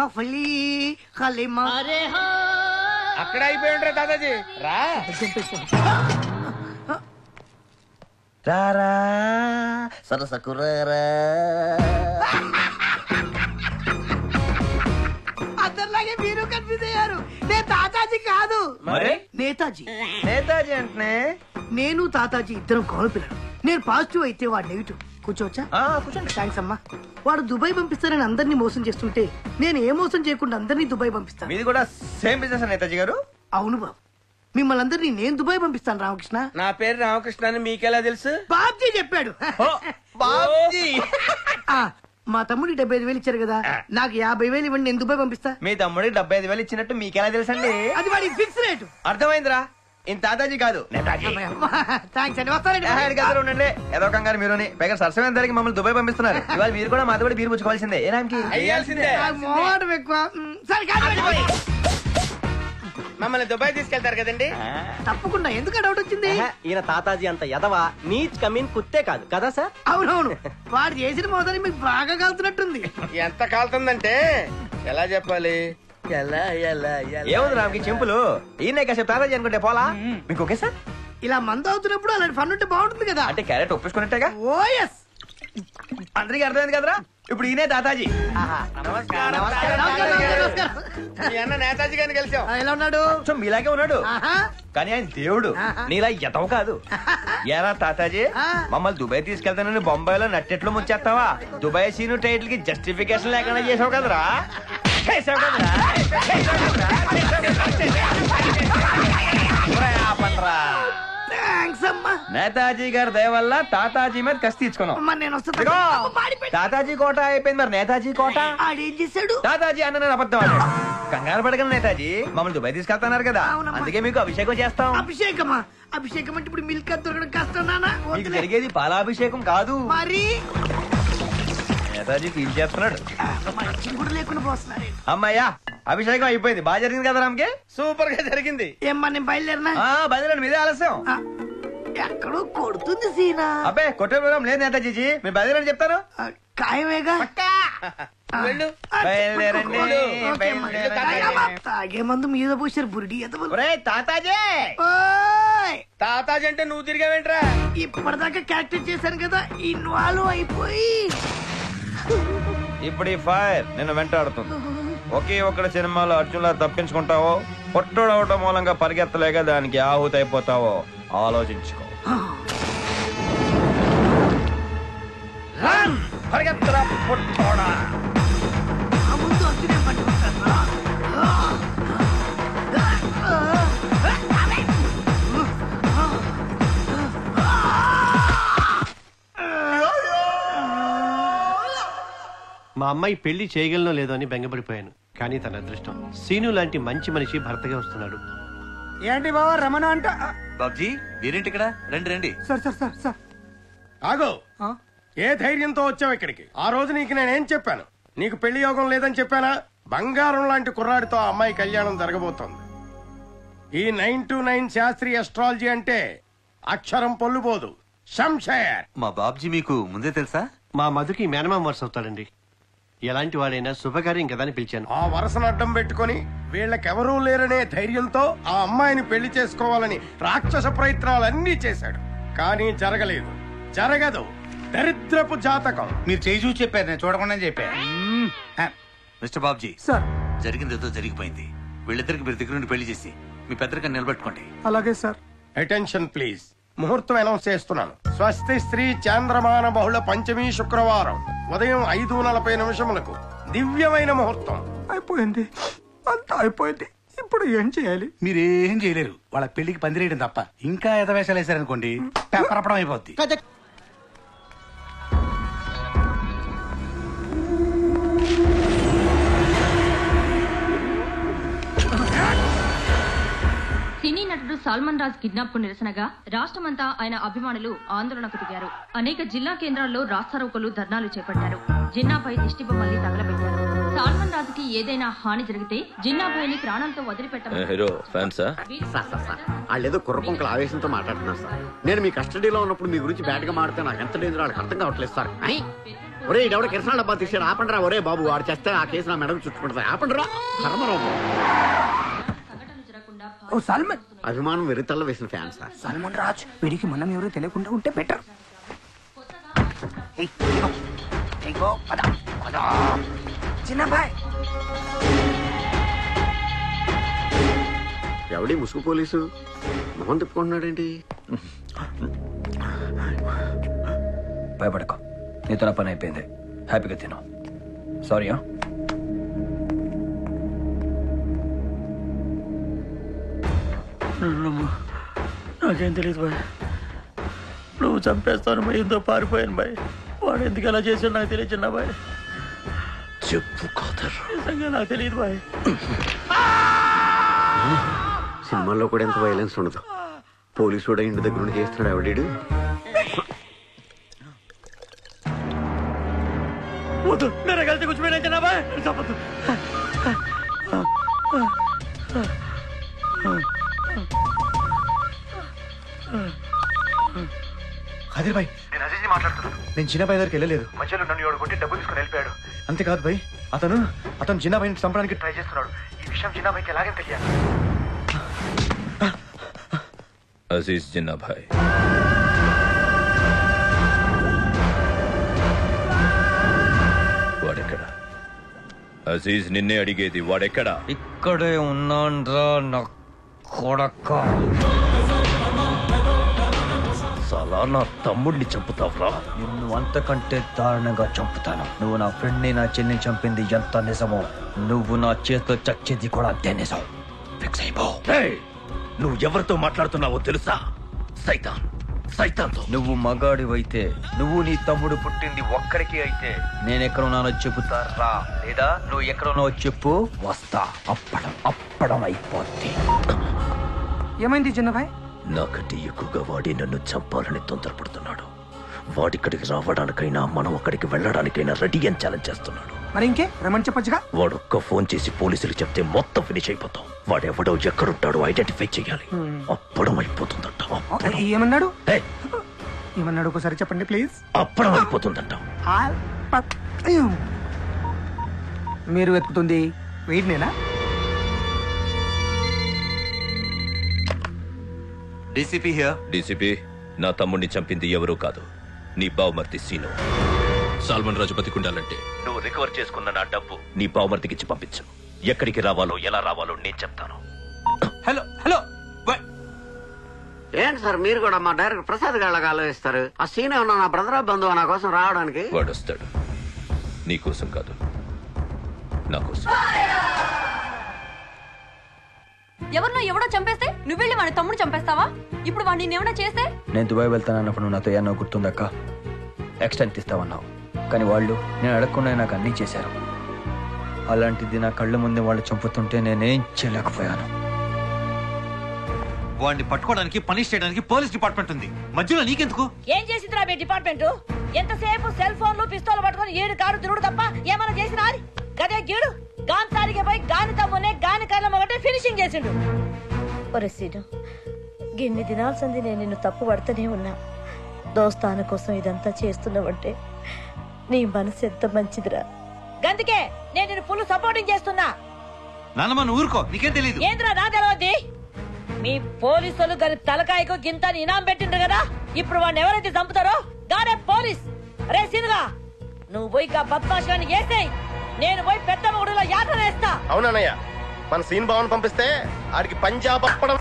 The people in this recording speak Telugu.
ఫఫలి హలీమా. అక్కడ అయిపోయి ఉంటారు దాదాజీ. రారా సరసకురారా. అందరిలాగే మీరు కన్ఫ్యూజ్ అయ్యారు. నేను తాతాజీ కాదు, మరి నేతాజీ. నేతాజీ అంటే నేను తాతాజీ ఇద్దరం కాలు పిల్లలు. నేను పాజిటివ్ అయితే వాడు నెగిటివ్. కూర్చోవచ్చా? కూర్చోండి. థ్యాంక్స్ అమ్మా. వాడు దుబాయ్ పంపిస్తానని అందరినీ మోసం చేస్తుంటే నేను ఏ మోసం చేయకుండా అందరినీ దుబాయ్ పంపిస్తాను. మీది కూడా సేమ్ బిజినెస్ నేతాజీ గారు? అవును బాబు, మిమ్మల్ని అందరినీ నేను దుబాయ్ పంపిస్తాను. రామకృష్ణ. నా పేరు రామకృష్ణ అని మీకెలా తెలుసు? బాబ్జీ చెప్పాడు. బాబ్జీ. మా తమ్ముడికి 75,000 ఇచ్చారు కదా, నాకు 50,000 ఇవ్వండి, నేను దుబాయ్ పంపిస్తా. మీ తమ్ముడికి 75,000 ఇచ్చినట్టు మీకెలా తెలుసండి? అది వాడి ఫిక్స్ రేటు. అర్థమైందిరా. ఇంత తాతాజీ కాదు నేతాజీ. థ్యాంక్స్ అండి, వస్తానండి. ఉండండి, ఏదో కంగారు మీరుని. పైగా సరసమైన ధరకి మమ్మల్ని దుబాయ్ పంపిస్తున్నారు. ఇవాళ మీరు కూడా మాతో కూడా బీరు పుచ్చుకోవాల్సిందే. ఏ రామ్కి? అయ్యాల్సిందే. మోహం ఎక్కువ. సరే కాదు, మమ్మల్ని దుబాయ్ తీసుకెళ్తారు కదండి. తప్పకుండా. ఎందుకు డౌట్ వచ్చింది? ఈయన తాతాజీ అంత ఎదవా నీచ్ కమీన్ కుత్తే కాదు కదా సార్? అవునవును, వాడు చేసిన మోదాన్ని మీకు బాగా కాల్తున్నట్టుంది. ఎంత కాలుతుందంటే ఎలా చెప్పాలి? ఏముంది రామ్కి చింపులు. ఈయన కాసేపు తాతాజీ అనుకుంటే పోలా మీకు. Okay sir. ఇలా మందు అవుతున్నప్పుడు అలాంటి ఫన్ ఉంటే బాగుంటుంది కదా. అంటే క్యారెట్ ఒప్పించుకున్నట్టేగా. ఓ ఎస్, అందరికి అర్థమైంది కదరా. ఇప్పుడు ఈయనే తాతాజీ. నమస్కారం. నమస్కారం. మీ అన్న నేతాజీ గారిని కలిసాం. ఎలా ఉన్నాడు? సో మీలాగే ఉన్నాడు, ఆహా. కానీ ఆయన దేవుడు. నీలా ఎతవు కాదు. ఏరా తాతాజీ, ఆ. మమ్మల్ని దుబాయ్ తీసుకెళ్తానని బొంబాయిలో నట్టెట్లు ముంచేస్తావా? దుబాయ్ సీను టైటిల్ కి జస్టిఫికేషన్ లేకుండా చేసావు కదరా. థ్యాంక్స్ అమ్మా. నేతాజీ గారి దయ వల్ల తాతాజీ మీద కసి తీర్చుకున్నాం. అమ్మా, నేను వస్తా. ఇదిగో, మాడిపోయి- తాతాజీ కోట అయిపోయింది, మరి నేతాజీ కోట. ఆడేం చేశాడు? తాతాజీ అన్న నేను అబద్ధం ఆడాడు. కంగారు పడగలను నేతాజీ, మమ్మల్ని దుబాయ్ తీసుకెళ్తున్నారు కదా, అవునమ్మా. అందుకే మీకు అభిషేకం చేస్తాం. అభిషేకమా? అభిషేకం అంటే ఇప్పుడు మిల్క్ అది దొరకడం కష్టం నాన్న. మీకు జరిగేది పాలాభిషేకం కాదు. మరి నేతాజీ ఫీల్ చేస్తున్నాడు. మంచి కూడా లేకుండా పోస్తున్నారు. అమ్మాయ్యా, అభిషేకం అయిపోయింది. బాగా జరిగింది కదా రామ్కి? సూపర్ గా జరిగింది. ఏమ్మా, నేను బయలుదేరినా? బయలుదేరండి, మీదే ఆలస్యం. ఆ, ఎక్కడో కొడుతుంది సీనా. అబ్బే కొట్టే ప్రోగ్రాం లేదు నేతాజీ, మీరు బయలుదేరని చెప్తాను. ఆ, ఖాయమేగా. వెళ్ళు. బయలుదేరండి, ఓకే అమ్మా. బయలుదేరండి. తాగే మందు మీద పోసారు బురిడి ఎదవలు. ఒరేయ్ తాతాజీ. ఓయ్, తాతాజీ అంటే నువ్వు తిరిగావేంట్రా? ఇప్పటిదాకా క్యారెక్టర్ చేశాను కదా, ఇన్వాల్వ్ అయిపోయి ఇప్పుడు ఈ ఫైర్ నిన్ను వెంటాడుతుంది. ఒకే ఒక్కడ సినిమాలో అర్జున్లా తప్పించుకుంటావో, పొట్టోడు అవటం మూలంగా పరిగెత్తలేక దానికి ఆహుతి అయిపోతావో ఆలోచించుకో. రన్! పరిగెత్తరా పొట్టోడా. ఆ ముందు అర్జునే పట్టుకుంటాను. మా అమ్మాయి పెళ్లి చేయగలనో లేదో అని బెంగపడిపోయాను. కానీ తన అదృష్టం సీను లాంటి మంచి మనిషి భర్తగా వస్తున్నాడు. ఏంటి బావా రమణ అంట? బాబ్జీ మీరేంటి ఇక్కడ? రండి రండి. సార్ ఆగో, ఏ ధైర్యంతో వచ్చావు ఇక్కడికి? ఆ రోజు నీకు నేనేం చెప్పాను? నీకు పెళ్లి యోగం లేదని చెప్పానా? బంగారం లాంటి కుర్రాడితో ఆ అమ్మాయి కళ్యాణం జరగబోతోంది. ఈ 929 శాస్త్రీయ అస్ట్రాలజీ అంటే అక్షరం పొల్లుపోదు. శంషయర్. మా బాబ్జీ మీకు ముందే తెలుసా? మా మధుకి మేనమామ వరుస అవుతాడండి. ఎలాంటి వాడైనా శుభకార్యం కదా అని పిలిచాను. ఆ వరసను అడ్డం పెట్టుకుని వీళ్ళకెవరూ లేరనే ధైర్యంతో ఆ అమ్మాయిని పెళ్లి చేసుకోవాలని రాక్షస ప్రయత్నాలన్నీ చేశాడు. కానీ జరగలేదు, జరగదు. దరిద్రపు జాతకం. మీరు చేయి చూసి చెప్పారు, నేను చూడకుండా చెప్పా. Mister Babji, sir. జరిగింది ఏదో జరిగిపోయింది. వీళ్ళిద్దరికి మీరు దగ్గర నుండి పెళ్లి చేసి మీ పెద్దరికని నిలబెట్టుకోండి. అలాగే సార్. Attention please. ముహూర్తం అనౌన్స్ చేస్తున్నాను. స్వస్తి స్త్రీ చాంద్రమాన బహుళ పంచమి శుక్రవారం ఉదయం 5:40 దివ్యమైన ముహూర్తం. అయిపోయింది, అంతా అయిపోయింది. ఇప్పుడు ఏం చేయాలి? మీరేం చేయలేరు. వాళ్ళ పెళ్లికి పందిరేయడం తప్ప. ఇంకా ఎదవేషాలు వేశారనుకోండి, పెప్పరపడం అయిపోద్ది. సినీ నటుడు సల్మాన్ రాజ్ కిడ్నాప్ కు నిరసనగా రాష్ట్రమంతా ఆయన అభిమానులు ఆందోళనకు దిగారు. అనేక జిల్లా కేంద్రాల్లో రాస్తారోకోలు, ధర్నాలు చేపట్టారు. జిన్నాపై దిష్టిబొమ్మల్ని తగలబెట్టారు. సల్మాన్ రాజ్ కి ఏదైనా హాని జరిగితే జిన్నాపైని ప్రాణాలతో వదిలిపెట్టారు. వాళ్ళేదో కుర్రపంకల ఆవేశంతో మాట్లాడుతున్నారు సార్. నేను మీ కస్టడీలో ఉన్నప్పుడు మీ గురించి బ్యాడ్ గా మాడితే నాకు ఎంత డేంజర్ వాళ్ళకి అర్థం కావట్లేదు సార్. ఒరే ఇడెవడ కిరసన డబ్బా తీసాడు ఆపండిరా. ఒరే బాబు వాడు చేస్తే ఆ కేసు నా మెడకు చుట్టుకుంటుంది. ఆపండిరా. కర్మరావు అభిమానం వెరితల్ల వేసిన ఫ్యాన్ సార్. సల్మాన్ రాజ్ వీడికి మనం ఎవరో తెలియకుండా ఉంటే బెటర్. చిన్న బాయ్ ఎవడి ముసుగు పోలీసు మొహం తిప్పుకుంటున్నాడేంటి? భయపడకో, నీతో నా పని అయిపోయింది. హ్యాపీగా తిను. సారీయా. నాకేం తెలియదు బాయ్. నువ్వు చంపేస్తాను భయంతో పారిపోయాను బాయ్. వాడు ఎందుకు అలా చేశాడు నాకు తెలియదు చిన్న బాయ్. చెప్పు ఖాదర్. నిజంగా నాకు తెలియదు బాయ్. సినిమాల్లో కూడా ఎంత వైలెన్స్ ఉండదు. పోలీసు కూడా ఇంటి దగ్గర నుండి చేస్తున్నాడు ఎవడీడు. వద్దు, నేను కలిసి కూర్చోపోయినా చిన్న బాయ్. చెప్పద్దు. ఖాదర్ భాయ్, నేను అజయ్ మాట్లాడుతున్నాను. నేను చిన్నబాయ్ దగ్గరికి వెళ్ళలేదు. మధ్యలో నన్ను ఎవడు కొట్టి డబ్బులు తీసుకుని వెళ్ళిపోయాడు. అంతేకాదు భాయ్, అతను చిన్నబాయిని చంపడానికి ట్రై చేస్తున్నాడు. ఈ విషయం చిన్నబాయికి ఎలాగే తెలియాలి. అజీజ్ జిన్నా భాయ్, వాడెక్కడ? అజీజ్ నిన్నే అడిగేది, వాడెక్కడా? ఇక్కడే ఉన్నాండ్రా నా కొడక. సలా నా తమ్ముడిని చంపుతావురా? నిన్ను అంతకంటే దారుణంగా చంపుతాను. నువ్వు నా ఫ్రెండ్ని, నా చెల్లిని చంపింది ఎంత నిజమో, నువ్వు నా చేతిలో చచ్చేది కూడా అంతే నిజం. ఫిక్స్ అయిపో. నువ్వు ఎవరితో మాట్లాడుతున్నావో తెలుసా? సైతాన్తో. నువ్వు మగాడివైతే, నువ్వు నీ తమ్ముడు పుట్టింది ఒక్కడికి అయితే, నేనెక్కడున్నానో చెబుతారా? లేదా నువ్వు ఎక్కడున్నావో చెప్పు, వస్తా. అప్పడం అయిపోద్ది. ఏమైంది చిన్నబాయ్? నాకంటే ఎక్కువగా వాడి నన్ను చంపాలని తొందరపడుతున్నాడు. వాడిక్కడికి రావడానికైనా మనం అక్కడికి వెళ్ళడానికైనా రెడీ అని ఛాలెంజ్ చేస్తున్నాడు. మరి ఇంకే రమణ్ చెప్పొచ్చుగా. వాడొక్క ఫోన్ చేసి పోలీసులు చెప్తే మొత్తం ఫినిష్ అయిపోతాం. వాడెవడో ఎక్కడుంటాడో ఐడెంటిఫై చేయాలి. అప్పడం అయిపోతుందంట. ఏమన్నాడు? ఏమన్నాడు ఒకసారి చెప్పండి ప్లీజ్. అప్పడం అయిపోతుందంట. మీరు వెతుకుతుంది వీడినేనా? డీసీపీ, నా తమ్ముడిని చంపింది ఎవరూ కాదు, నీ బావమర్తి సీను. సాల్మన్ రాజు బతికుండాలంటే నువ్వు రికవర్ చేసుకున్న నా డబ్బు నీ బావమర్తికి ఇచ్చి పంపించు. ఎక్కడికి రావాలో ఎలా రావాలో నేను చెప్తాను. హలో ఏంటి సార్ మీరు కూడా మా డైరెక్టర్ ప్రసాద్ గాళ్ళగా ఆలోచిస్తారు? ఆ సీన్ ఏమన్నా నా బ్రదర్ బంధువు నా కోసం రావడానికి? వాడు వస్తాడు, నీ కోసం కాదు, నా కోసం. ఎవడో చంపేస్తే నువ్వు వెళ్ళి వాడి తమ్ముడు చంపేస్తావా? ఇప్పుడు వాడిని నేనేమన్నా చేస్తే? నేను దుబాయ్ వెళ్తానన్నప్పుడు నువ్వు నాతో ఏమన్నా గుర్తుందక్క? ఎక్స్టెంట్ ఇస్తావన్నావు, కానీ వాళ్ళు నేను అడగకుండా నాకు అన్నీ చేశారు. అలాంటిది నా కళ్ళ ముందే వాళ్ళు చంపుతుంటే నేనేం చేయలేకపోయాను. వాడిని పట్టుకోవడానికి, పనిష్ చేయడానికి పోలీస్ డిపార్ట్మెంట్ ఉంది. మధ్యలో నీకెందుకు? ఏం చేసిందిరా మీ డిపార్ట్మెంట్? ఎంతసేపు సెల్ ఫోన్లు పిస్తోలు పట్టుకొని ఏడు కారు తిరుగుడు తప్ప ఏమైనా చేసినా? గదే గీడు గాంతారికి పోయి గాని తమ్మునే గాని కళ్ళం ఒకటే ఫినిషింగ్ చేసిండు. ఒరే సీను, గిన్ని దినాల సంది నేను నిన్ను తప్పు పడుతూనే ఉన్నా. దోస్తాన కోసం ఇదంతా చేస్తున్నావంటే నీ మనసు ఎంత మంచిదిరా. గందుకే నేను నిన్ను ఫుల్ సపోర్టింగ్ చేస్తున్నా. నాన్నమ్మ నువ్వు ఊరుకో, నీకేం తెలియదు. ఏంద్రా నా తెలియదు? మీ పోలీసులు గని తలకాయకు గింత ఇనాం పెట్టిండ్రు కదా, ఇప్పుడు వాడిని ఎవరైతే చంపుతారో గానే పోలీస్. రే సీనుగా, నువ్వు పోయి బద్మాషాన్ని వేసేయి, నేను పోయి పెద్ద మొగుడులో యాత్ర వేస్తా. అవునన్నయ్య, మన సీన్ భవన్ పంపిస్తే ఆడికి పంజాబ్ అప్పడం